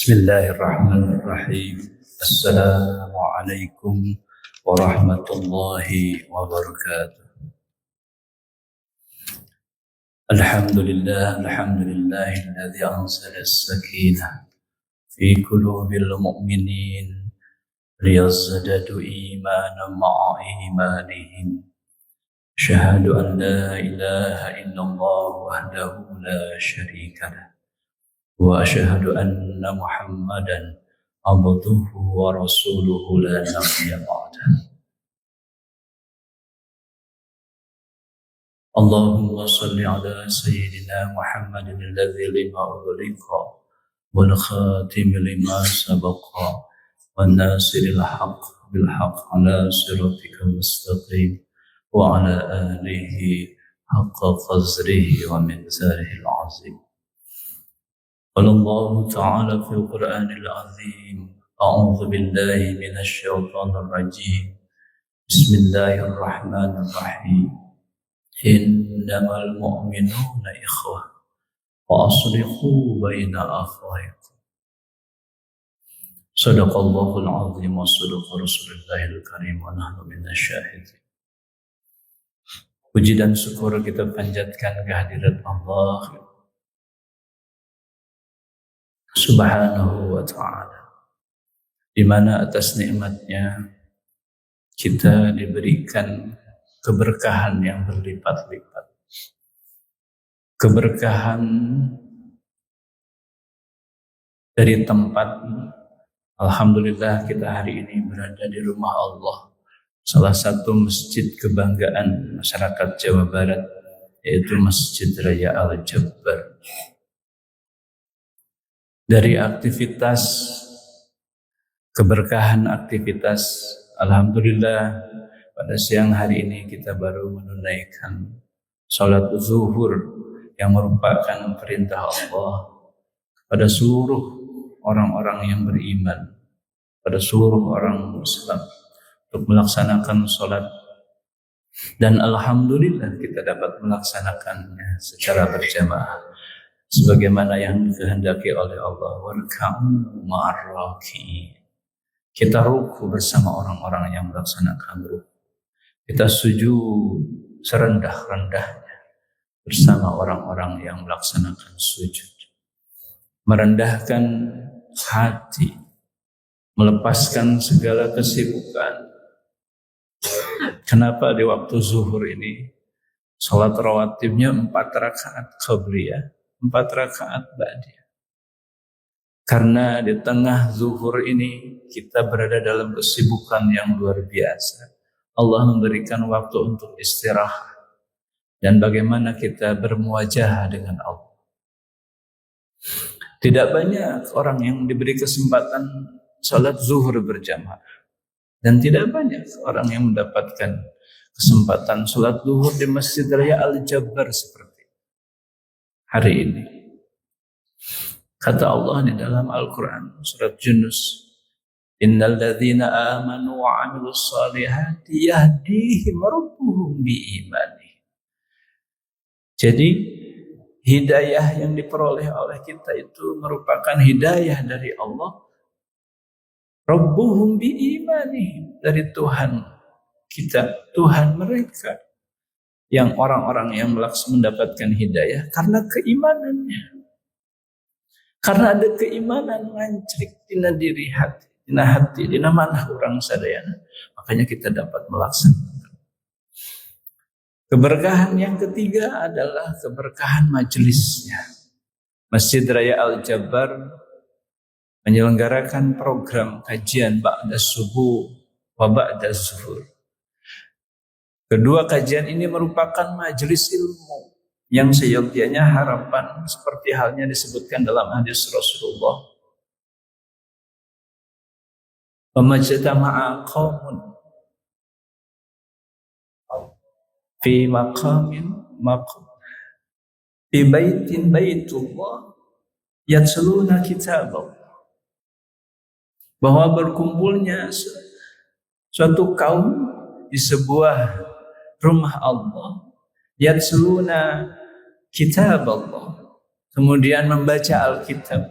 Bismillahirrahmanirrahim. Assalamualaikum warahmatullahi wabarakatuh. Alhamdulillahilladzi anzala as-sakinah fi qulubil mu'minin liyazdadu imanan ma'a imanihim. Asyhadu an la ilaha illallah wahdahu la syarika lah. Wa asyhadu anna Muhammadan abduhu wa rasuluhu la nabiyya ba'dah. Allahumma salli ala sayyidina Muhammadin alladzi lima ughliqa wal khatim lima sabaqa wan nasiril haqq bil haqq ala siratikal mustaqim wa ala alihi haqqa qadrihi wa mizanihil azim. قال الله تعالى في القرآن العظيم أعوذ بالله من الشيطان الرجيم بسم الله الرحمن الرحيم إنما المؤمنون إخوة فأصلحوا بين أخويكم صدق الله العظيم وصدق رسول الله الكريم ونحن من الشاهدين. Puji dan syukur kita panjatkan kehadirat Allah Subhanahu wa ta'ala, di mana atas nikmatnya kita diberikan keberkahan yang berlipat-lipat. Keberkahan dari tempat, alhamdulillah kita hari ini berada di rumah Allah, salah satu masjid kebanggaan masyarakat Jawa Barat, yaitu Masjid Raya Al-Jabbar. Dari aktivitas, keberkahan aktivitas, alhamdulillah pada siang hari ini kita baru menunaikan salat zuhur yang merupakan perintah Allah kepada seluruh orang-orang yang beriman, pada seluruh orang Muslim untuk melaksanakan salat, dan alhamdulillah kita dapat melaksanakannya secara berjamaah sebagaimana yang dikehendaki oleh Allah. Warka'u ma'ar raki'in. Kita ruku bersama orang-orang yang melaksanakan ruku. Kita sujud serendah-rendahnya bersama orang-orang yang melaksanakan sujud. Merendahkan hati, melepaskan segala kesibukan. Kenapa di waktu zuhur ini salat rawatibnya 4 rakaat qabliyah, 4 rakaat ba'diyah? Karena di tengah zuhur ini kita berada dalam kesibukan yang luar biasa. Allah memberikan waktu untuk istirahat dan bagaimana kita bermuajahah dengan Allah. Tidak banyak orang yang diberi kesempatan salat zuhur berjamaah, dan tidak banyak orang yang mendapatkan kesempatan salat zuhur di Masjid Raya Al-Jabbar seperti hari ini. Kata Allah di dalam Al-Quran surat Yunus, innal ladzina amanu wa 'amilus shalihati yahdihim rabbuhum biimanihim. Jadi hidayah yang diperoleh oleh kita itu merupakan hidayah dari Allah, rabbuhum biimanihim, dari Tuhan kita, Tuhan mereka, yang orang-orang yang mendapatkan hidayah karena keimanannya. Karena ada keimanan ngancrik dina diri hati, dina hati, dina manah orang sadayana, makanya kita dapat melaksanakan. Keberkahan yang ketiga adalah keberkahan majelisnya. Masjid Raya Al-Jabbar menyelenggarakan program kajian ba'da subuh wa ba'da zuhur. Kedua kajian ini merupakan majelis ilmu yang seyogyanya harapan seperti halnya disebutkan dalam hadis Rasulullah, "Wamajtama'a qaumun fi maqamin fi baitin baitullah yatsluna kitaballah." Bahwa berkumpulnya suatu kaum di sebuah rumah Allah, yatsluna kitab Allah, kemudian membaca Alkitab.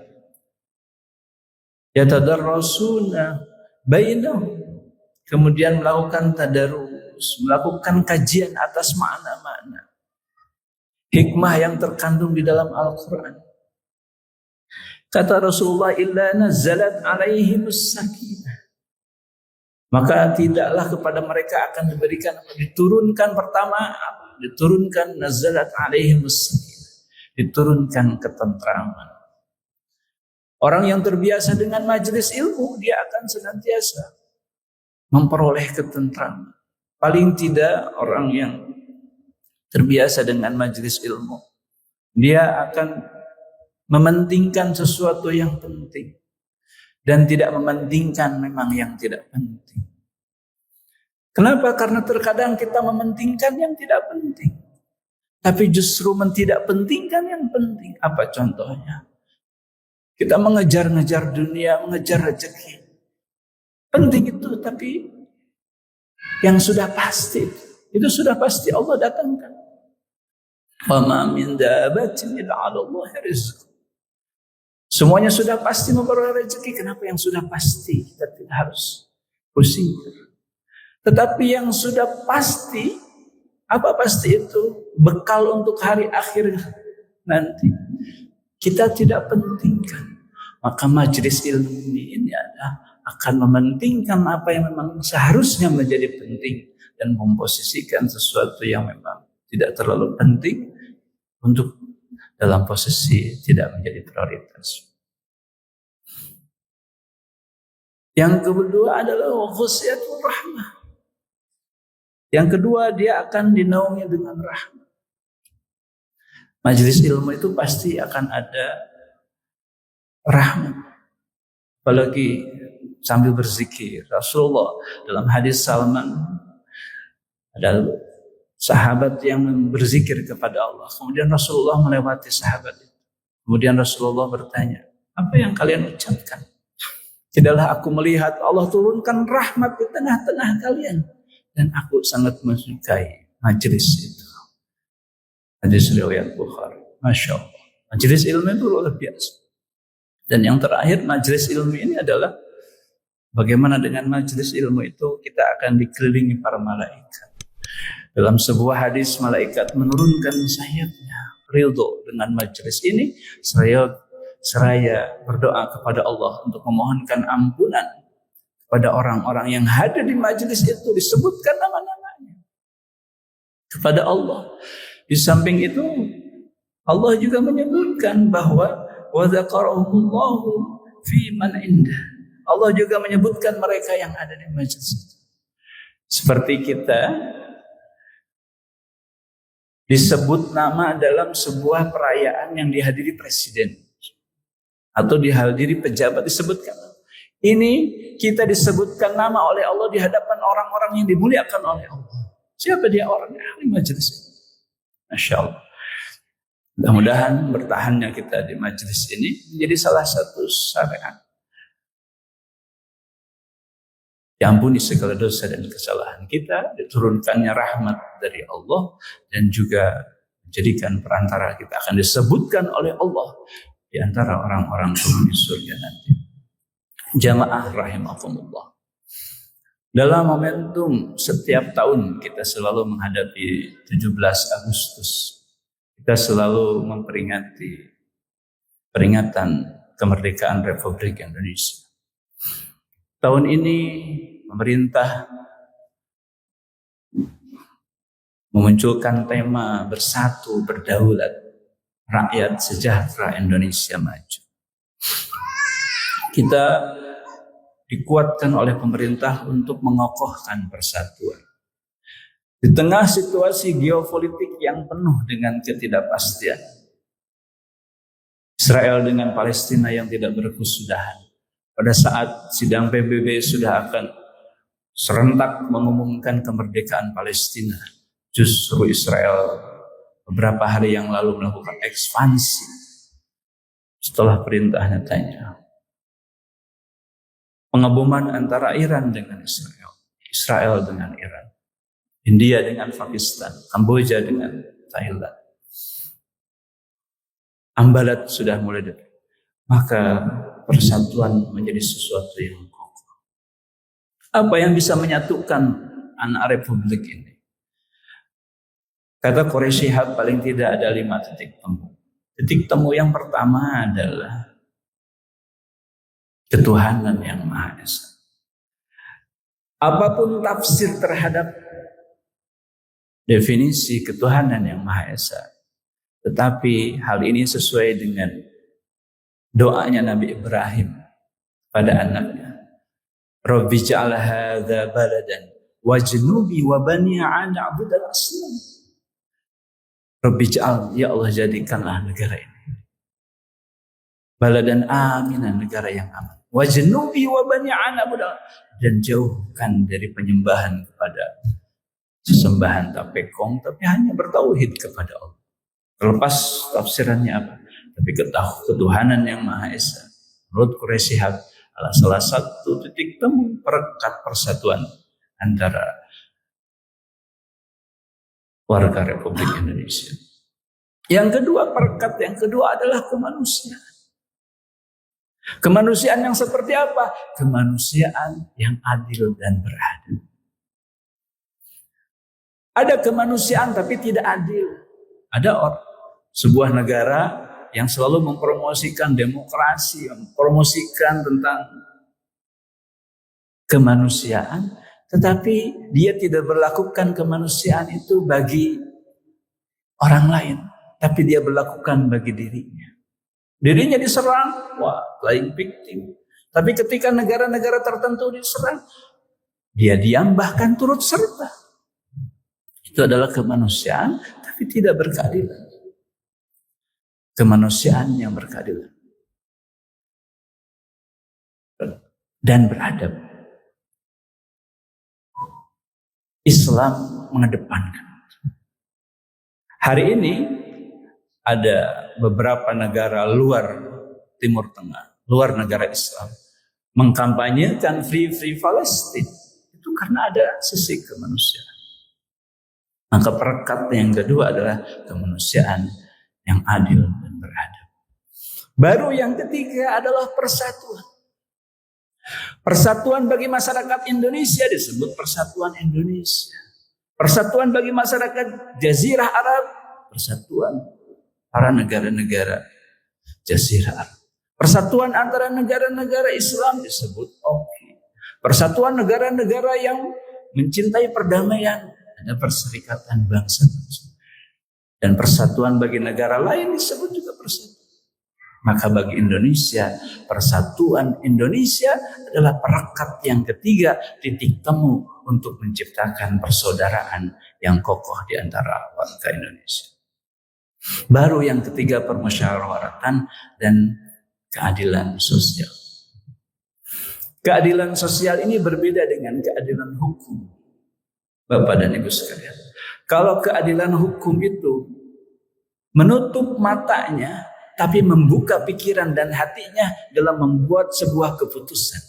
Yatadarrasuna bainahum, kemudian melakukan tadarus, melakukan kajian atas makna-makna hikmah yang terkandung di dalam Al-Quran. Kata Rasulullah, illa nazzalat alaihimus sakinah, maka tidaklah kepada mereka akan diberikan, diturunkan pertama, diturunkan nazzalat alaihimus sakinah, diturunkan ketentraman. Orang yang terbiasa dengan majelis ilmu, dia akan senantiasa memperoleh ketentraman. Paling tidak orang yang terbiasa dengan majelis ilmu, dia akan mementingkan sesuatu yang penting dan tidak mementingkan memang yang tidak penting. Kenapa? Karena terkadang kita mementingkan yang tidak penting, tapi justru tidak pentingkan yang penting. Apa contohnya? Kita mengejar-ngejar dunia, mengejar rezeki. Penting itu, tapi yang sudah pasti, itu sudah pasti Allah datangkan. Wa ma min dabatin illa 'ala Allahi rizquha. Semuanya sudah pasti memperoleh rezeki. Kenapa yang sudah pasti kita tidak harus pusing? Tetapi yang sudah pasti, apa pasti itu? Bekal untuk hari akhir nanti. Kita tidak pentingkan. Maka majelis ilmu ini adalah akan mementingkan apa yang memang seharusnya menjadi penting dan memposisikan sesuatu yang memang tidak terlalu penting untuk dalam posisi tidak menjadi prioritas. Yang kedua adalah ghusyatul rahmah. Yang kedua, dia akan dinaungi dengan rahmat. Majelis ilmu itu pasti akan ada rahmat. Apalagi sambil berzikir. Rasulullah dalam hadis Salman, ada sahabat yang berzikir kepada Allah. Kemudian Rasulullah melewati sahabat itu. Kemudian Rasulullah bertanya, apa yang kalian ucapkan? Tidaklah aku melihat Allah turunkan rahmat di tengah-tengah kalian. Dan aku sangat menyukai majelis itu. Hadis riwayat Bukhari. Masya Allah. Majelis ilmu itu luar biasa. Dan yang terakhir, majelis ilmu ini adalah bagaimana dengan majelis ilmu itu kita akan dikelilingi para malaikat. Dalam sebuah hadis, malaikat menurunkan sayapnya, ridho dengan majelis ini, seraya berdoa kepada Allah untuk memohonkan ampunan kepada orang-orang yang hadir di majelis itu, disebutkan nama-namanya kepada Allah. Di samping itu, Allah juga menyebutkan bahwa wa dzakarahumullahu fi man indah. Allah juga menyebutkan mereka yang ada di majelis itu. Seperti kita disebut nama dalam sebuah perayaan yang dihadiri presiden atau dihadiri pejabat, disebutkan. Ini kita disebutkan nama oleh Allah di hadapan orang-orang yang dimuliakan oleh Allah. Siapa dia orangnya? Ahli majelis ini. Masya Allah. Mudah-mudahan bertahannya kita di majelis ini menjadi salah satu syariat diampuni segala dosa dan kesalahan kita, diturunkannya rahmat dari Allah, dan juga menjadikan perantara kita akan disebutkan oleh Allah di antara orang-orang penghuni surga nanti. Jamaah rahimakumullah. Dalam momentum setiap tahun kita selalu menghadapi 17 Agustus. Kita selalu memperingati peringatan kemerdekaan Republik Indonesia. Tahun ini pemerintah memunculkan tema bersatu berdaulat, rakyat sejahtera, Indonesia maju. Kita dikuatkan oleh pemerintah untuk mengokohkan persatuan. Di tengah situasi geopolitik yang penuh dengan ketidakpastian, Israel dengan Palestina yang tidak berkesudahan. Pada saat sidang PBB sudah akan serentak mengumumkan kemerdekaan Palestina, justru Israel beberapa hari yang lalu melakukan ekspansi setelah perintah Netanyahu. Pengeboman antara Iran dengan Israel, Israel dengan Iran, India dengan Pakistan, Kamboja dengan Thailand. Ambalat sudah mulai. Maka persatuan menjadi sesuatu yang kokoh. Apa yang bisa menyatukan anak republik ini? Kata Quraisy Shihab, paling tidak ada 5 titik temu. Titik temu yang pertama adalah ketuhanan yang Maha Esa. Apapun tafsir terhadap definisi ketuhanan yang Maha Esa, tetapi hal ini sesuai dengan doanya Nabi Ibrahim pada anaknya. Rabbi ja'al hadza baladan wajnubi wa bani an na'budal asnam. Rabbi ja'al, ya Allah jadikanlah negara ini baladan aminan, negara yang aman. Wajnubi wa bani an na'budal, dan jauhkan dari penyembahan kepada sesembahan tapekong, tapi hanya bertauhid kepada Allah. Terlepas tafsirannya apa, tapi ketuhanan yang Maha Esa menurut Quraisy Shihab adalah salah satu titik temu perekat persatuan antara warga Republik Indonesia. Yang kedua, perekat yang kedua adalah kemanusiaan. Kemanusiaan yang seperti apa? Kemanusiaan yang adil dan beradab. Ada kemanusiaan tapi tidak adil. Ada sebuah negara yang selalu mempromosikan demokrasi, mempromosikan tentang kemanusiaan, tetapi dia tidak berlakukan kemanusiaan itu bagi orang lain, tapi dia berlakukan bagi dirinya. Dirinya diserang, wah, playing victim. Tapi ketika negara-negara tertentu diserang, dia diam bahkan turut serta. Itu adalah kemanusiaan, tapi tidak berkeadilan. Kemanusiaan yang berkeadilan dan beradab. Islam mengedepankan. Hari ini ada beberapa negara luar Timur Tengah, luar negara Islam, mengkampanyekan free Palestine. Itu karena ada sisi kemanusiaan. Maka perekat yang kedua adalah kemanusiaan yang adil dan beradab. Baru yang ketiga adalah persatuan. Persatuan bagi masyarakat Indonesia disebut persatuan Indonesia. Persatuan bagi masyarakat Jazirah Arab, persatuan para negara-negara Jazirah Arab. Persatuan antara negara-negara Islam disebut OKI. Persatuan negara-negara yang mencintai perdamaian, ada Perserikatan Bangsa-Bangsa. Dan persatuan bagi negara lain disebut juga persatuan. Maka bagi Indonesia, persatuan Indonesia adalah perekat yang ketiga, titik temu untuk menciptakan persaudaraan yang kokoh di antara warga Indonesia. Baru yang ketiga, permusyawaratan dan keadilan sosial. Keadilan sosial ini berbeda dengan keadilan hukum, Bapak dan Ibu sekalian. Kalau keadilan hukum itu menutup matanya, tapi membuka pikiran dan hatinya dalam membuat sebuah keputusan.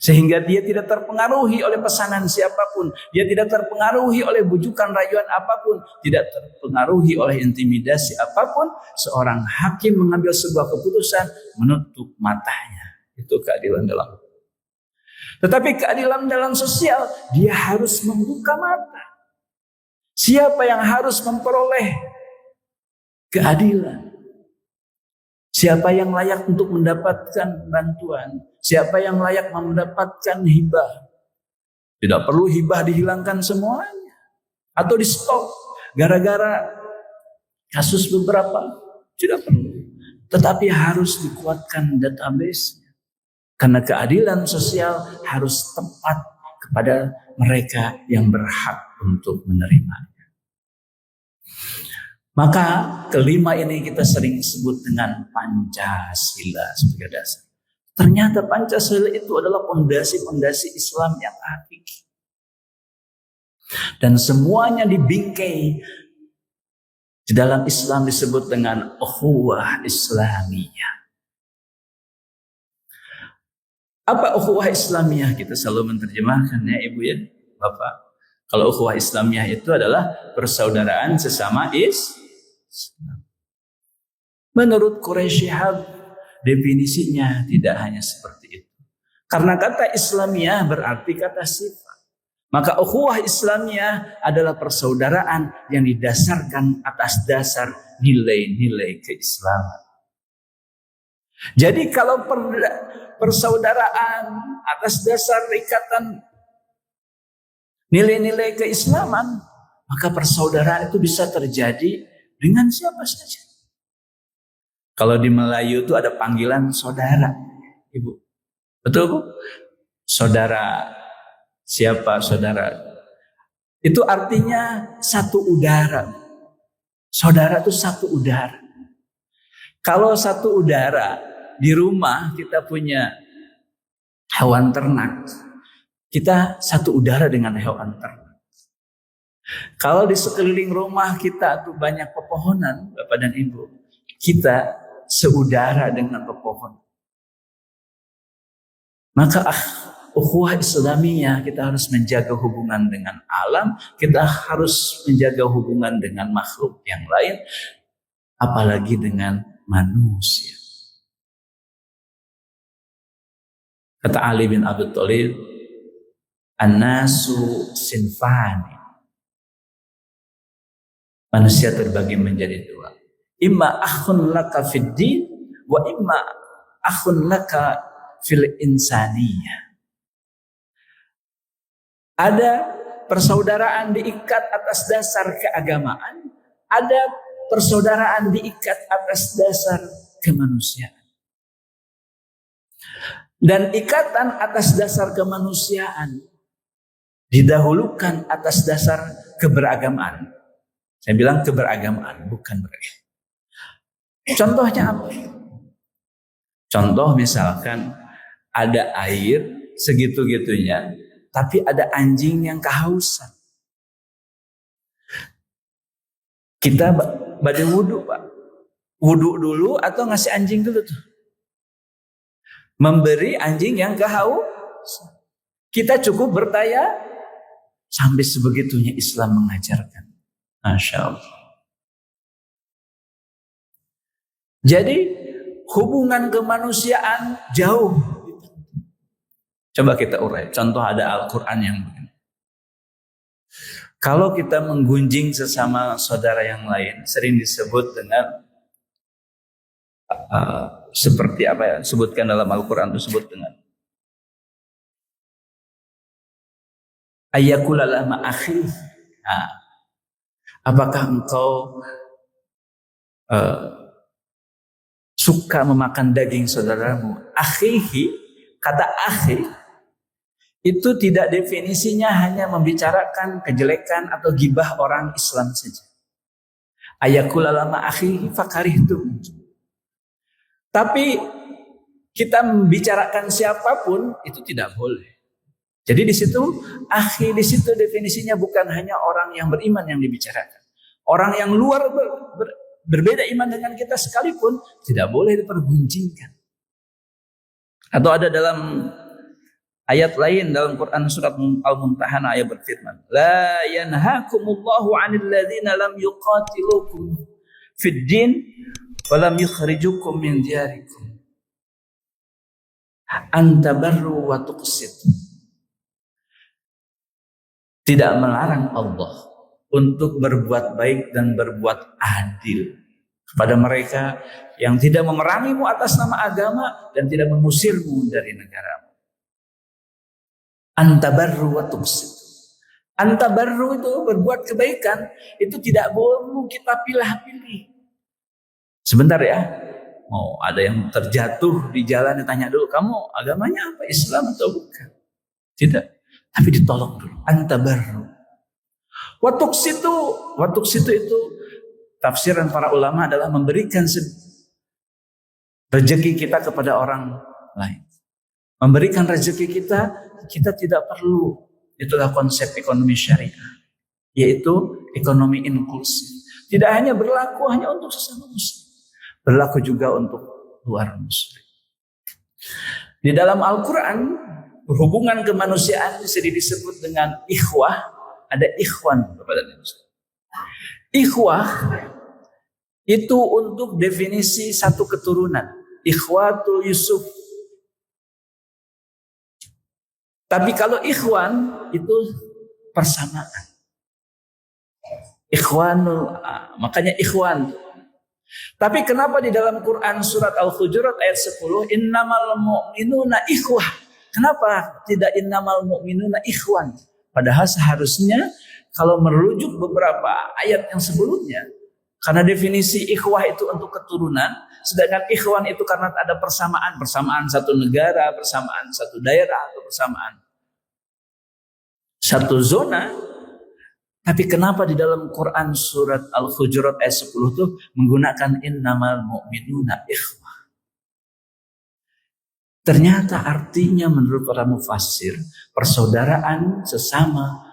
Sehingga dia tidak terpengaruhi oleh pesanan siapapun. Dia tidak terpengaruhi oleh bujukan rayuan apapun. Tidak terpengaruhi oleh intimidasi apapun. Seorang hakim mengambil sebuah keputusan, menutup matanya. Itu keadilan dalam hukum. Tetapi keadilan dalam sosial, dia harus membuka mata. Siapa yang harus memperoleh keadilan? Siapa yang layak untuk mendapatkan bantuan? Siapa yang layak mendapatkan hibah? Tidak perlu hibah dihilangkan semuanya atau di stop gara-gara kasus beberapa. Tidak perlu. Tetapi harus dikuatkan database. Karena keadilan sosial harus tepat kepada mereka yang berhak untuk menerimanya. Maka kelima ini kita sering sebut dengan Pancasila sebagai dasar. Ternyata Pancasila itu adalah pondasi-pondasi Islam yang hakiki. Dan semuanya dibingkai di dalam Islam disebut dengan ukhuwah Islamiyah. Apa ukhuwah Islamiyah? Kita selalu menerjemahkannya, Ibu ya, Bapak. Kalau ukhuwah Islamiyah itu adalah persaudaraan sesama Islam. Menurut Quraisy Shihab, definisinya tidak hanya seperti itu. Karena kata Islamiyah berarti kata sifat. Maka ukhuwah Islamiyah adalah persaudaraan yang didasarkan atas dasar nilai-nilai keislaman. Jadi kalau persaudaraan atas dasar ikatan nilai-nilai keislaman, maka persaudaraan itu bisa terjadi dengan siapa saja. Kalau di Melayu itu ada panggilan saudara, Ibu. Betul, Bu? Saudara. Siapa saudara? Itu artinya satu udara. Saudara itu satu udara. Kalau satu udara, di rumah kita punya hewan ternak. Kita satu udara dengan hewan ternak. Kalau di sekeliling rumah kita tuh banyak pepohonan, Bapak dan Ibu, kita seudara dengan pepohonan. Maka ukhuwah Islamiyah, kita harus menjaga hubungan dengan alam, kita harus menjaga hubungan dengan makhluk yang lain, apalagi dengan manusia. Kata Ali bin Abi Thalib, an-nasu sinfani. Manusia terbagi menjadi dua. Imma akhun laka fid din wa imma akhun laka fil insaniyah. Ada persaudaraan diikat atas dasar keagamaan, ada persaudaraan diikat atas dasar kemanusiaan. Dan ikatan atas dasar kemanusiaan didahulukan atas dasar keberagamaan. Saya bilang keberagamaan, bukan beragam. Contohnya apa? Contoh misalkan ada air segitu-gitunya, tapi ada anjing yang kehausan. Kita badai wudhu, Pak. Wudhu dulu atau ngasih anjing dulu tuh? Memberi anjing yang kehausan. Kita cukup bertanya, sampai sebegitunya Islam mengajarkan. Masya Allah. Jadi hubungan kemanusiaan jauh. Coba kita urai. Contoh ada Al-Quran yang begini. Kalau kita menggunjing sesama saudara yang lain, sering disebut dengan seperti apa ya? Sebutkan dalam Al-Quran itu sebut dengan ayyakulala ma'akhi. Apakah engkau suka memakan daging saudaramu? Akhihi, kata akhi itu tidak definisinya hanya membicarakan kejelekan atau gibah orang Islam saja. Ayakulala ma'akhihi fakarihtum. Tapi kita membicarakan siapapun itu tidak boleh. Jadi di situ akhi, di situ definisinya bukan hanya orang yang beriman yang dibicarakan. Orang yang luar berbeda iman dengan kita sekalipun tidak boleh dipergunjingkan. Atau ada dalam ayat lain dalam Quran surat Al-Mumtahanah ayat berfirman, la yanhakumullahu 'anil ladzina lam yuqatilukum fid din wa lam yukhrijukum min diyarikum an tabarru wa tuqsitu. Tidak melarang Allah untuk berbuat baik dan berbuat adil kepada mereka yang tidak memerangimu atas nama agama dan tidak mengusirmu dari negaramu. Antabarru wa tuqsit. Antabarru itu berbuat kebaikan, itu tidak perlu kita pilih-pilih. Sebentar ya. Oh, ada yang terjatuh di jalan, ditanya dulu, kamu agamanya apa? Islam atau bukan? Tidak. Tapi ditolong dulu. Antabarru. Wa tuqsitu itu tafsiran para ulama adalah memberikan rezeki kita kepada orang lain. Memberikan rezeki kita tidak perlu. Itulah konsep ekonomi syariah, yaitu ekonomi inklusif. Tidak hanya berlaku hanya untuk sesama muslim, berlaku juga untuk luar muslim. Di dalam Al-Quran, hubungan kemanusiaan bisa disebut dengan ikhwah. Ada ikhwan, Bapak dan Ibu. Ikhwah itu untuk definisi satu keturunan. ikhwatul Yusuf. Tapi kalau ikhwan itu persamaan. Ikhwanul, makanya ikhwan. Tapi kenapa di dalam Quran surat Al-Hujurat ayat 10 innamal mu'minuna ikhwah? Kenapa tidak innamal mu'minuna ikhwan? Padahal seharusnya kalau merujuk beberapa ayat yang sebelumnya, karena definisi ikhwah itu untuk keturunan, sedangkan ikhwan itu karena ada persamaan satu negara, persamaan satu daerah, atau persamaan satu zona. Tapi kenapa di dalam Quran surat Al-Hujurat ayat 10 itu menggunakan innamal mu'minuna ikhwah? Ternyata artinya menurut para mufassir, persaudaraan sesama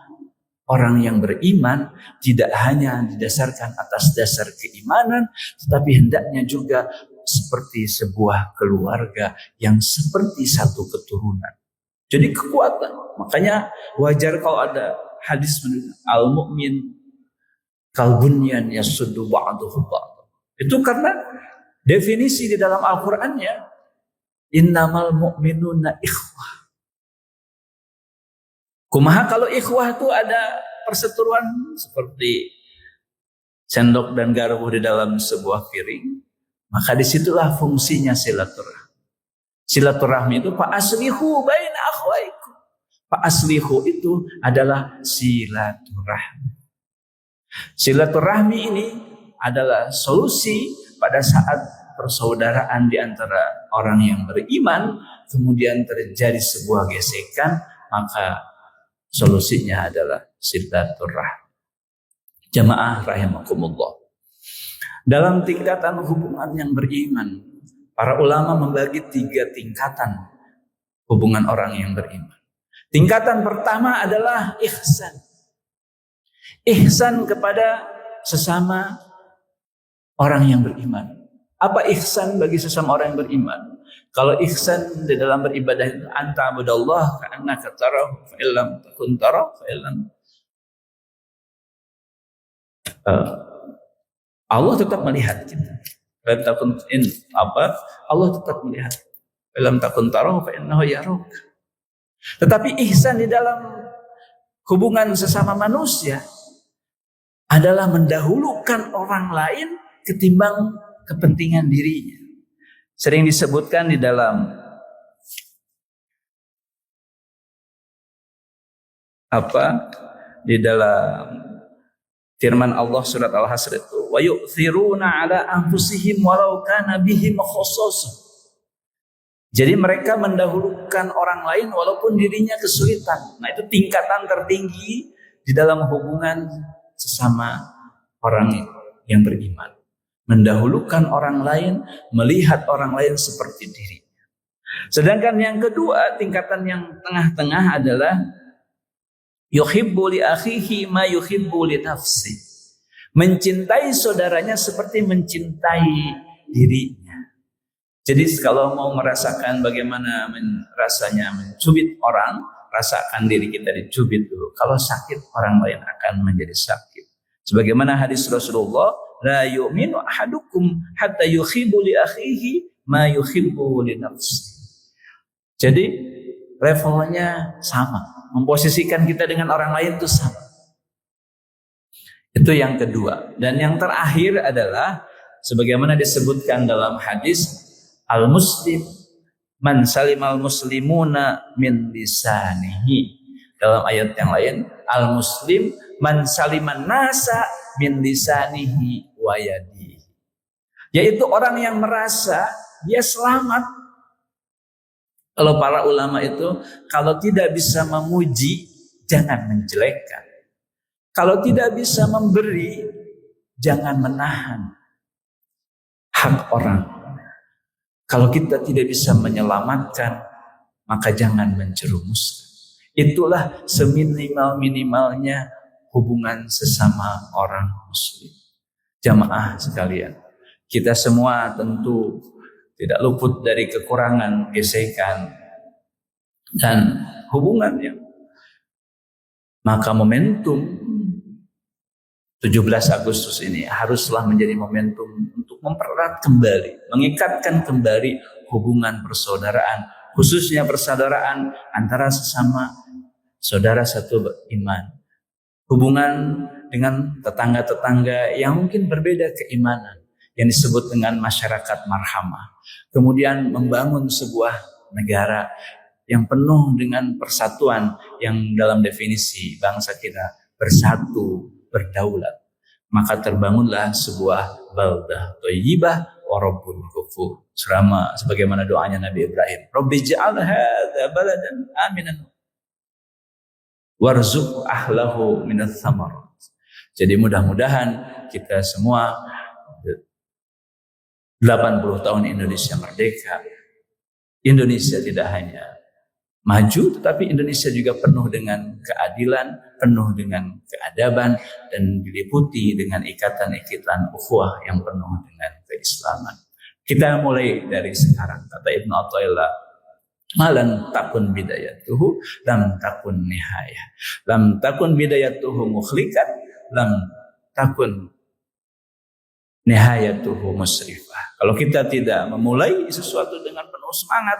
orang yang beriman tidak hanya didasarkan atas dasar keimanan, tetapi hendaknya juga seperti sebuah keluarga yang seperti satu keturunan. Jadi kekuatan. Makanya wajar kalau ada hadis al-mu'min kalbunyan yasuddu ba'duhu ba'd. Itu karena definisi di dalam Al-Qur'annya innamal mu'minuna ikhwah. Kumaha kalau ikhwah itu ada perseteruan seperti sendok dan garpu di dalam sebuah piring, maka disitulah fungsinya silaturahmi. Silaturahmi itu fa aslihu baina akhwaikum. Fa aslihu itu adalah silaturahmi. Silaturahmi ini adalah solusi pada saat persaudaraan di antara orang yang beriman kemudian terjadi sebuah gesekan, maka solusinya adalah silaturahmi. Jamaah rahimakumullah. Dalam tingkatan hubungan yang beriman, para ulama membagi 3 tingkatan hubungan orang yang beriman. Tingkatan pertama adalah ihsan. Ihsan kepada sesama orang yang beriman. Apa ihsan bagi sesama orang yang beriman? Kalau ihsan di dalam beribadah itu anta abudallah ka'annaka tarahu fa illam takun tarahu fa illam Allah tetap melihat kita. Allah tetap melihat. Illam takun tarahu fa innahu yaruk. Tetapi ihsan di dalam hubungan sesama manusia adalah mendahulukan orang lain ketimbang kepentingan dirinya. Sering disebutkan di dalam firman Allah surat Al-Hasr itu wa yu'thiruna ala anfusihim walau kana bihim khassasah. Jadi mereka mendahulukan orang lain walaupun dirinya kesulitan. Nah, itu tingkatan tertinggi di dalam hubungan sesama orang yang beriman. Mendahulukan orang lain, melihat orang lain seperti dirinya. Sedangkan yang kedua, tingkatan yang tengah-tengah adalah yuhibbu li akhihi ma yuhibbu li nafsi. Mencintai saudaranya seperti mencintai dirinya. Jadi kalau mau merasakan bagaimana rasanya mencubit orang, rasakan diri kita dicubit dulu. Kalau sakit, orang lain akan menjadi sakit. Sebagaimana hadis Rasulullah, la yu'minu ahadukum hatta yuhibbu li akhihi ma yuhibbu li nafsi. Jadi levelnya sama. Memposisikan kita dengan orang lain itu sama. Itu yang kedua. Dan yang terakhir adalah sebagaimana disebutkan dalam hadis al-muslim man salimal muslimuna min lisanihi. Dalam ayat yang lain, al-muslim man saliman nasa min lisanihi wa yadihi. Yaitu orang yang merasa dia selamat. Kalau para ulama itu, kalau tidak bisa memuji, jangan menjelekkan. Kalau tidak bisa memberi, jangan menahan hak orang. Kalau kita tidak bisa menyelamatkan, maka jangan menjerumuskan. Itulah seminimal-minimalnya hubungan sesama orang muslim. Jamaah sekalian, kita semua tentu tidak luput dari kekurangan, gesekan, dan hubungannya. Maka momentum 17 Agustus ini haruslah menjadi momentum untuk mempererat kembali, mengikatkan kembali hubungan persaudaraan, khususnya persaudaraan antara sesama saudara satu beriman. Hubungan dengan tetangga-tetangga yang mungkin berbeda keimanan, yang disebut dengan masyarakat marhamah. Kemudian membangun sebuah negara yang penuh dengan persatuan, yang dalam definisi bangsa kita bersatu, berdaulat. Maka terbangunlah sebuah baldah thayyibah wa rabbun ghafur. Sebagaimana doanya Nabi Ibrahim, Rabbi ja'al hadza baladan aminan warzuq ahlahu minats tsamarat. Jadi mudah-mudahan kita semua 80 tahun Indonesia merdeka. Indonesia tidak hanya maju, tetapi Indonesia juga penuh dengan keadilan, penuh dengan keadaban, dan diliputi dengan ikatan-ikatan ukhuwah yang penuh dengan keislaman. Kita mulai dari sekarang, kata Ibnu Athaillah, malan takun bidayatuhu, lam takun nihayah. Lam takun bidayatuhu mukhlikat, lam takun nihayatuhu musrifah. Kalau kita tidak memulai sesuatu dengan penuh semangat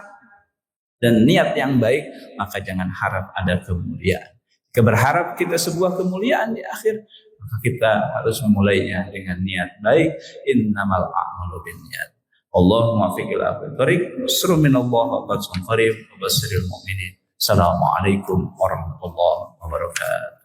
dan niat yang baik, maka jangan harap ada kemuliaan. Jika berharap kita sebuah kemuliaan di akhir, maka kita harus memulainya dengan niat baik. Innamal a'malu binniyat. Allahumma fiqil aqil tariq, nusru minallah wa batsum qarib, wa basiril mu'minin. Assalamualaikum warahmatullahi wabarakatuh.